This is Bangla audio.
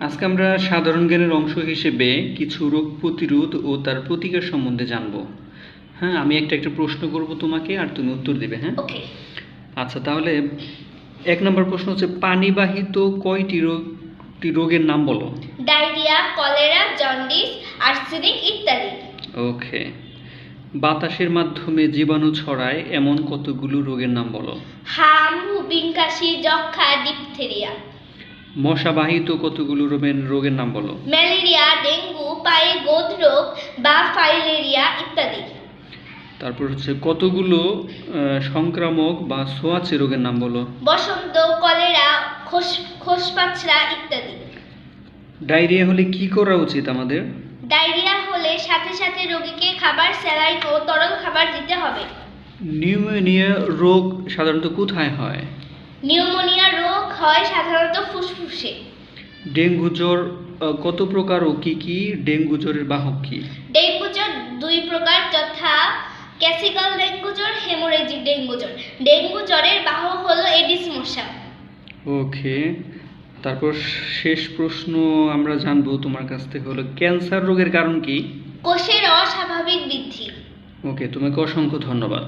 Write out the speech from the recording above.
আজকে আমরা সাধারণ জ্ঞানের অংশ হিসেবে কিছু রোগ প্রতিরোধ ও তার প্রতিকার সম্বন্ধে জানব। হ্যাঁ, আমি একটা প্রশ্ন করব তোমাকে আর তুমি উত্তর দিবে। হ্যাঁ, ওকে। আচ্ছা, তাহলে 1 নম্বর প্রশ্ন হচ্ছে পানিবাহিত কয়টি রোগের নাম বলো। ডায়রিয়া, কলেরা, জন্ডিস, আর্সেনিক ইত্যাদি। ওকে। বাতাসের মাধ্যমে জীবাণু ছড়ায় এমন কতগুলো রোগের নাম বলো। হাম, হুপিং কাশি, যক্ষা, ডিপথেরিয়া। মশাবাহিত কতগুলো রোগের নাম বলো। ম্যালেরিয়া, ডেঙ্গু, পায়ে গোঁদ রোগ বা ফাইলেরিয়া ইত্যাদি। তারপর হচ্ছে কতগুলো সংক্রামক বা ছোঁয়াচে রোগের নাম বলো। বসন্ত, কলেরা, খোসপাছড়া ইত্যাদি। ডায়রিয়া হলে কি করা উচিত আমাদের? ডায়রিয়া হলে সাথে সাথে রোগীকে খাবার, স্যালাইন ও তরল খাবার দিতে হবে। নিউমোনিয়া রোগ সাধারণত কোথায় হয়? নিউমোনিয়া রোগ হয় সাধারণত ফুসফুসে। ডেঙ্গু জ্বর কত প্রকার ও কি কি? ডেঙ্গু জ্বরের বাহক কি? ডেঙ্গু জ্বর 2 প্রকার, যথা ক্যাসিক্যাল ডেঙ্গু জ্বর, হেমোরেজিক ডেঙ্গু জ্বর। ডেঙ্গু জ্বরের বাহক হলো এডিস মশা। ওকে। তারপর শেষ প্রশ্ন আমরা জানবো তোমার কাছ থেকে হলো ক্যান্সার রোগের কারণ কি? কোষের অস্বাভাবিক বৃদ্ধি। ওকে, তোমাকে অসংখ্য ধন্যবাদ।